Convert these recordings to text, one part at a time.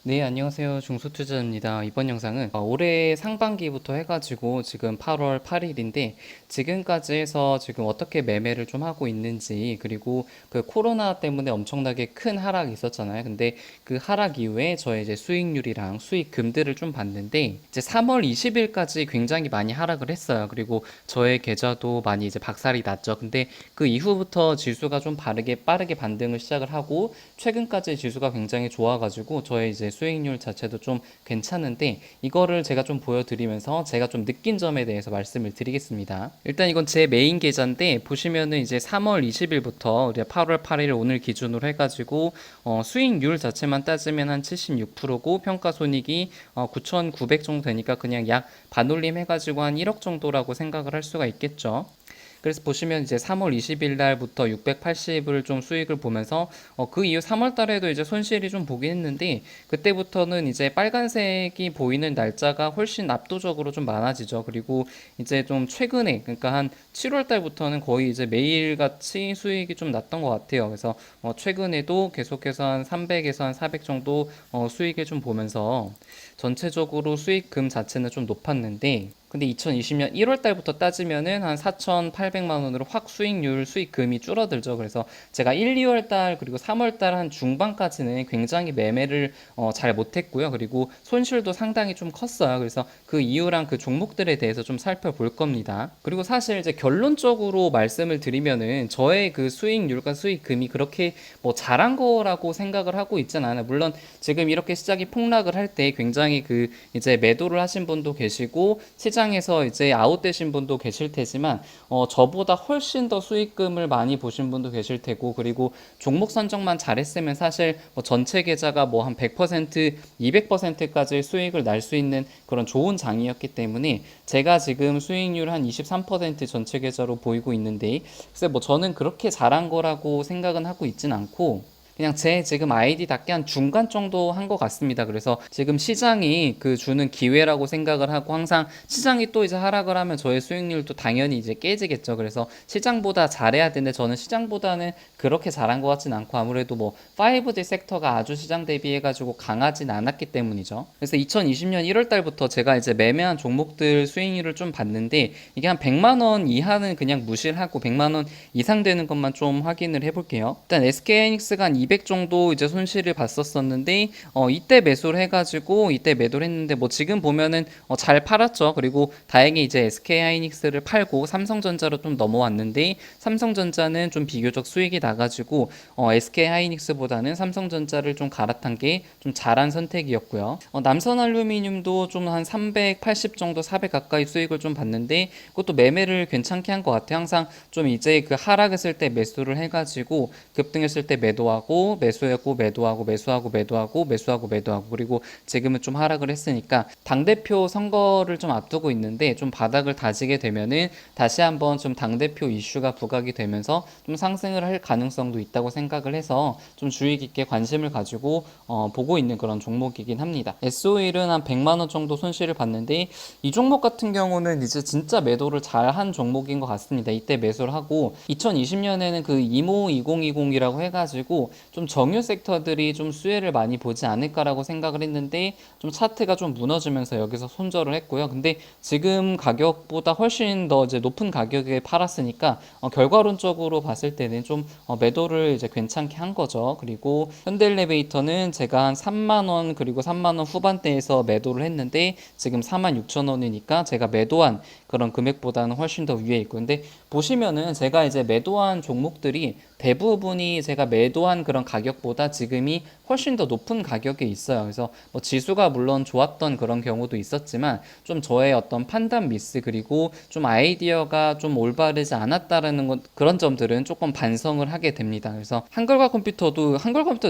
네, 안녕하세요. 중소투자입니다. 이번 영상은 올해 상반기부터 해가지고 지금 8월 8일인데 지금까지 해서 지금 어떻게 매매를 좀 하고 있는지, 그리고 그 코로나 때문에 엄청나게 큰 하락이 있었잖아요. 근데 그 하락 이후에 저의 이제 수익률이랑 수익금들을 좀 봤는데 이제 3월 20일까지 굉장히 많이 하락을 했어요. 그리고 저의 계좌도 많이 이제 박살이 났죠. 근데 그 이후부터 지수가 좀 빠르게 반등을 시작을 하고 최근까지 지수가 굉장히 좋아가지고 저의 이제 수익률 자체도 좀 괜찮은데, 이거를 제가 좀 보여드리면서 제가 좀 느낀 점에 대해서 말씀을 드리겠습니다. 일단 이건 제 메인 계좌인데 보시면은 이제 3월 20일부터 8월 8일 오늘 기준으로 해가지고 수익률 자체만 따지면 한 76%고 평가손익이 9,900 정도 되니까 그냥 약 반올림 해가지고 한 1억 정도라고 생각을 할 수가 있겠죠. 그래서 보시면 이제 3월 20일 날부터 680을 좀 수익을 보면서 그 이후 3월 달에도 이제 손실이 좀 보긴 했는데, 그때부터는 이제 빨간색이 보이는 날짜가 훨씬 압도적으로 좀 많아지죠. 그리고 이제 좀 최근에, 그러니까 한 7월 달부터는 거의 이제 매일같이 수익이 좀 났던 것 같아요. 그래서 최근에도 계속해서 한 300에서 한 400 정도 수익을 좀 보면서 전체적으로 수익금 자체는 좀 높았는데, 근데 2020년 1월 달부터 따지면은 한 4,800만 원으로 확 수익금이 줄어들죠. 그래서 제가 1, 2월 달 그리고 3월 달 한 중반까지는 굉장히 매매를 잘 못했고요. 그리고 손실도 상당히 좀 컸어요. 그래서 그 이유랑 그 종목들에 대해서 좀 살펴볼 겁니다. 그리고 사실 이제 결론적으로 말씀을 드리면은 저의 그 수익률과 수익금이 그렇게 뭐 잘한 거라고 생각을 하고 있진 않아요. 물론 지금 이렇게 시장이 폭락을 할 때 굉장히 그 이제 매도를 하신 분도 계시고 시장에서 이제 아웃되신 분도 계실 테지만 저보다 훨씬 더 수익금을 많이 보신 분도 계실 테고, 그리고 종목 선정만 잘했으면 사실 뭐 전체 계좌가 뭐 한 100%, 200%까지 수익을 날 수 있는 그런 좋은 장이었기 때문에 제가 지금 수익률 한 23% 전체 계좌로 보이고 있는데, 글쎄 뭐 저는 그렇게 잘한 거라고 생각은 하고 있진 않고 그냥 제 지금 아이디답게 한 중간 정도 한 것 같습니다. 그래서 지금 시장이 그 주는 기회라고 생각을 하고, 항상 시장이 또 이제 하락을 하면 저의 수익률도 당연히 이제 깨지겠죠. 그래서 시장보다 잘해야 되는데 저는 시장보다는 그렇게 잘한 것 같진 않고, 아무래도 뭐 5G 섹터가 아주 시장 대비해 가지고 강하진 않았기 때문이죠. 그래서 2020년 1월 달부터 제가 이제 매매한 종목들 수익률을 좀 봤는데, 이게 한 100만 원 이하는 그냥 무시를 하고 100만 원 이상 되는 것만 좀 확인을 해볼게요. 일단 SK하이닉스가 한 200 정도 이제 손실을 봤었었는데 이때 매수를 해가지고 이때 매도를 했는데, 뭐 지금 보면은 잘 팔았죠. 그리고 다행히 이제 SK하이닉스를 팔고 삼성전자로 좀 넘어왔는데, 삼성전자는 좀 비교적 수익이 나가지고 SK하이닉스보다는 삼성전자를 좀 갈아탄 게 좀 잘한 선택이었고요. 남선알루미늄도 좀 한 380 정도 400 가까이 수익을 좀 봤는데, 그것도 매매를 괜찮게 한 것 같아요. 항상 좀 이제 그 하락했을 때 매수를 해가지고 급등했을 때 매도하고 매수하고 매도하고 매수하고 매도하고 매수하고 매도하고, 그리고 지금은 좀 하락을 했으니까 당대표 선거를 좀 앞두고 있는데 좀 바닥을 다지게 되면은 다시 한번 좀 당대표 이슈가 부각이 되면서 좀 상승을 할 가능성도 있다고 생각을 해서 좀 주의 깊게 관심을 가지고 보고 있는 그런 종목이긴 합니다. SO일은 한 100만 원 정도 손실을 봤는데, 이 종목 같은 경우는 이제 진짜 매도를 잘 한 종목인 것 같습니다. 이때 매수를 하고 2020년에는 그 이모 2020이라고 해가지고 좀 정유 섹터들이 좀 수혜를 많이 보지 않을까라고 생각을 했는데, 좀 차트가 좀 무너지면서 여기서 손절을 했고요. 근데 지금 가격보다 훨씬 더 이제 높은 가격에 팔았으니까 결과론적으로 봤을 때는 좀 매도를 이제 괜찮게 한 거죠. 그리고 현대엘리베이터는 제가 한 3만 원 그리고 3만 원 후반대에서 매도를 했는데 지금 4만 6천 원이니까 제가 매도한 그런 금액보다는 훨씬 더 위에 있고, 근데 보시면은 제가 이제 매도한 종목들이 대부분이 제가 매도한 그런 가격보다 지금이 훨씬 더 높은 가격에 있어요. 그래서 뭐 지수가 물론 좋았던 그런 경우도 있었지만 좀 저의 어떤 판단 미스, 그리고 좀 아이디어가 좀 올바르지 않았다라는 그런 점들은 조금 반성을 하게 됩니다. 그래서 한글과 컴퓨터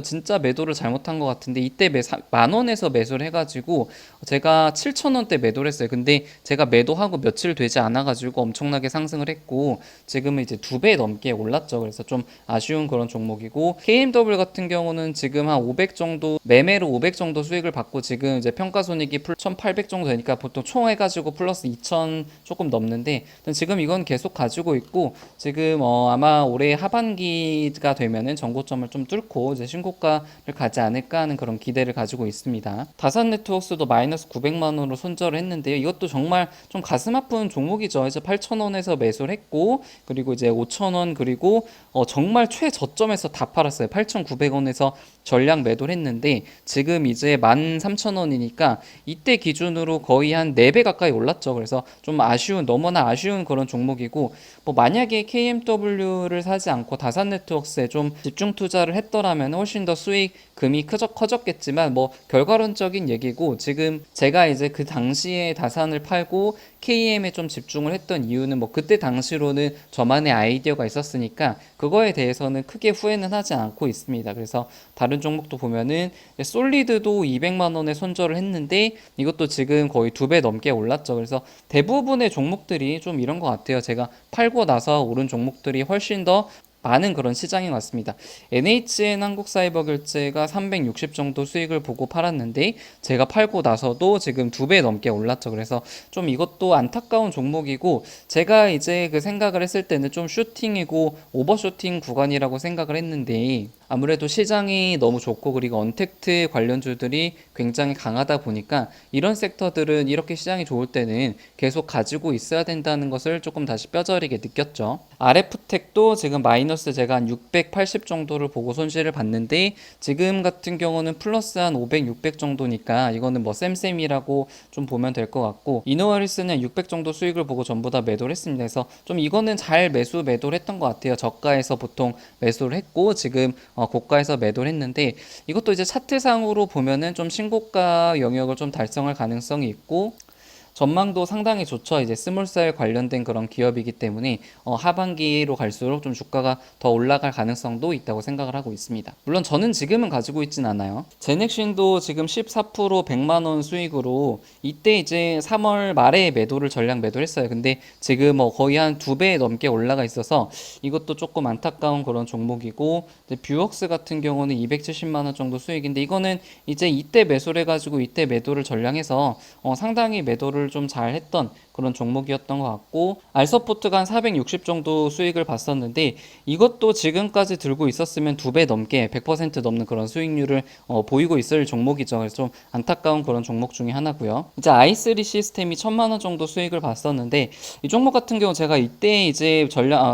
진짜 매도를 잘못한 것 같은데, 이때 만 원에서 매수를 해가지고 제가 7천 원대 매도를 했어요. 근데 제가 매도하고 며칠 되지 않아가지고 엄청나게 상승을 했고 지금은 이제 2배 넘게 올랐죠. 그래서 좀 아쉬운 그런 종목이고, KMW 같은 경우는 지금 한 500 정도, 매매로 500 정도 수익을 받고 지금 이제 평가손익이 1800 정도 되니까 보통 총 해가지고 플러스 2000 조금 넘는데, 지금 이건 계속 가지고 있고, 지금 아마 올해 하반기가 되면은 전고점을 좀 뚫고 이제 신고가를 가지 않을까 하는 그런 기대를 가지고 있습니다. 다산 네트워크스도 마이너스 900만 원으로 손절을 했는데요. 이것도 정말 좀 가슴 아픈 종목이죠. 이제 8,000원에서 매수를 했고, 그리고 이제 5,000원, 그리고 정말 최저점에서 다 팔았어요. 8,900원에서 전량 매도를 했는데 지금 이제 13,000원이니까 이때 기준으로 거의 한 4배 가까이 올랐죠. 그래서 좀 아쉬운, 너무나 아쉬운 그런 종목이고, 뭐 만약에 KMW를 사지 않고 다산 네트워크스에 좀 집중 투자를 했더라면 훨씬 더 수익금이 커졌겠지만, 뭐 결과론적인 얘기고, 지금 제가 이제 그 당시에 다산을 팔고 KM에 좀 집중을 했던 이유는 뭐 그때 당시로는 저만의 아이디어가 있었으니까 그거에 대해서는 크게 후회는 하지 않고 있습니다. 그래서 다른 종목도 보면은 솔리드도 200만 원에 손절을 했는데 이것도 지금 거의 2배 넘게 올랐죠. 그래서 대부분의 종목들이 좀 이런 것 같아요. 제가 팔고 나서 오른 종목들이 훨씬 더 많은 그런 시장인 것 같습니다. NHN 한국사이버결제가 360 정도 수익을 보고 팔았는데 제가 팔고 나서도 지금 2배 넘게 올랐죠. 그래서 좀 이것도 안타까운 종목이고, 제가 이제 그 생각을 했을 때는 좀 슈팅이고 오버슈팅 구간이라고 생각을 했는데, 아무래도 시장이 너무 좋고 그리고 언택트 관련주들이 굉장히 강하다 보니까 이런 섹터들은 이렇게 시장이 좋을 때는 계속 가지고 있어야 된다는 것을 조금 다시 뼈저리게 느꼈죠. RF텍도 지금 마이너스 제가 한 680 정도를 보고 손실을 봤는데 지금 같은 경우는 플러스 한 500, 600 정도니까 이거는 뭐 쌤쌤이라고 좀 보면 될 것 같고, 이노와리스는 600 정도 수익을 보고 전부 다 매도를 했습니다. 그래서 좀 이거는 잘 매도를 했던 것 같아요. 저가에서 보통 매수를 했고 지금 고가에서 매도를 했는데, 이것도 이제 차트상으로 보면은 좀 신고가 영역을 좀 달성할 가능성이 있고 전망도 상당히 좋죠. 이제 스몰셀 관련된 그런 기업이기 때문에 하반기로 갈수록 좀 주가가 더 올라갈 가능성도 있다고 생각을 하고 있습니다. 물론 저는 지금은 가지고 있진 않아요. 제넥신도 지금 14% 100만 원 수익으로 이때 이제 3월 말에 매도를 전량 매도를 했어요. 근데 지금 거의 한 2배 넘게 올라가 있어서 이것도 조금 안타까운 그런 종목이고, 뷰웍스 같은 경우는 270만 원 정도 수익인데 이거는 이제 이때 매수를 해가지고 이때 매도를 전량해서 상당히 매도를 좀 잘했던 그런 종목이었던 것 같고, 알서포트가 한 460 정도 수익을 봤었는데 이것도 지금까지 들고 있었으면 2배 넘게 100% 넘는 그런 수익률을 보이고 있을 종목이죠. 그래서 좀 안타까운 그런 종목 중에 하나고요. 이제 i3 시스템이 1000만 원 정도 수익을 봤었는데 이 종목 같은 경우 제가 이때 이제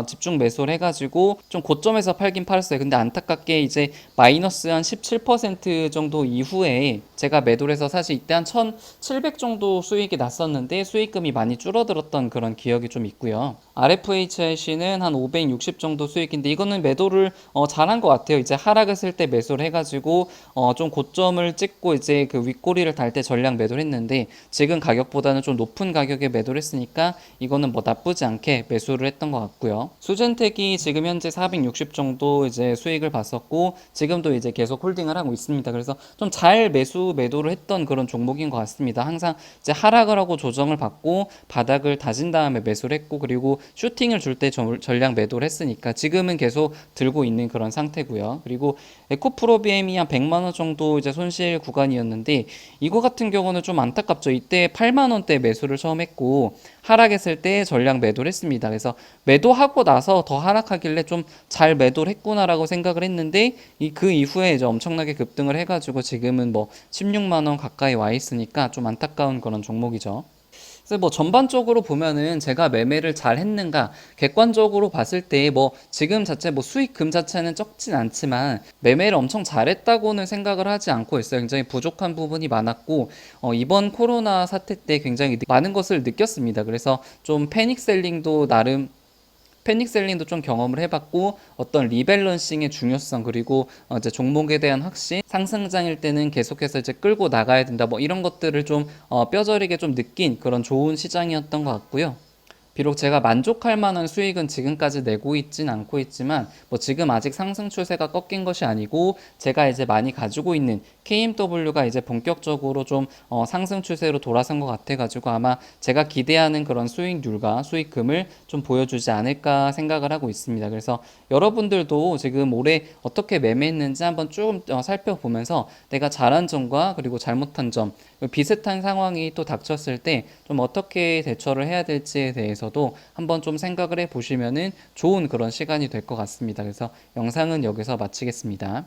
집중 매수를 해가지고 좀 고점에서 팔긴 팔았어요. 근데 안타깝게 이제 마이너스 한 17% 정도 이후에 제가 매도를 해서 사실 이때 한 1700 정도 수익이 났었는데 수익금이 많이 줄어들었던 그런 기억이 좀 있고요. RFHIC는 한 560 정도 수익인데 이거는 매도를 잘한 것 같아요. 이제 하락했을 때 매수를 해가지고 좀 고점을 찍고 이제 그 윗꼬리를 달 때 전량 매도를 했는데 지금 가격보다는 좀 높은 가격에 매도를 했으니까 이거는 뭐 나쁘지 않게 매수를 했던 것 같고요. 수젠텍이 지금 현재 460 정도 이제 수익을 봤었고 지금도 이제 계속 홀딩을 하고 있습니다. 그래서 좀 잘 매도를 했던 그런 종목인 것 같습니다. 항상 이제 하락을 하고 조정을 받고 바닥을 다진 다음에 매수를 했고, 그리고 슈팅을 줄 때 전량 매도를 했으니까 지금은 계속 들고 있는 그런 상태고요. 그리고 에코프로비엠이 한 100만 원 정도 이제 손실 구간이었는데 이거 같은 경우는 좀 안타깝죠. 이때 8만 원대 매수를 처음 했고 하락했을 때 전량 매도를 했습니다. 그래서 매도하고 나서 더 하락하길래 좀 잘 매도를 했구나라고 생각을 했는데 그 이후에 이제 엄청나게 급등을 해가지고 지금은 뭐 16만 원 가까이 와 있으니까 좀 안타까운 그런 종목이죠. 그래서 뭐 전반적으로 보면은 제가 매매를 잘 했는가, 객관적으로 봤을 때 뭐 지금 자체 뭐 수익금 자체는 적진 않지만 매매를 엄청 잘했다고는 생각을 하지 않고 있어요. 굉장히 부족한 부분이 많았고 이번 코로나 사태 때 굉장히 많은 것을 느꼈습니다. 그래서 좀 패닉셀링도 좀 경험을 해봤고, 어떤 리밸런싱의 중요성, 그리고 이제 종목에 대한 확신, 상승장일 때는 계속해서 이제 끌고 나가야 된다, 뭐 이런 것들을 좀 뼈저리게 좀 느낀 그런 좋은 시장이었던 것 같고요. 비록 제가 만족할 만한 수익은 지금까지 내고 있진 않고 있지만 뭐 지금 아직 상승 추세가 꺾인 것이 아니고 제가 이제 많이 가지고 있는 KMW가 이제 본격적으로 좀 상승 추세로 돌아선 것 같아가지고 아마 제가 기대하는 그런 수익률과 수익금을 좀 보여주지 않을까 생각을 하고 있습니다. 그래서 여러분들도 지금 올해 어떻게 매매했는지 한번 쭉 살펴보면서 내가 잘한 점과 그리고 잘못한 점, 비슷한 상황이 또 닥쳤을 때 좀 어떻게 대처를 해야 될지에 대해서도 한번 좀 생각을 해 보시면은 좋은 그런 시간이 될 것 같습니다. 그래서 영상은 여기서 마치겠습니다.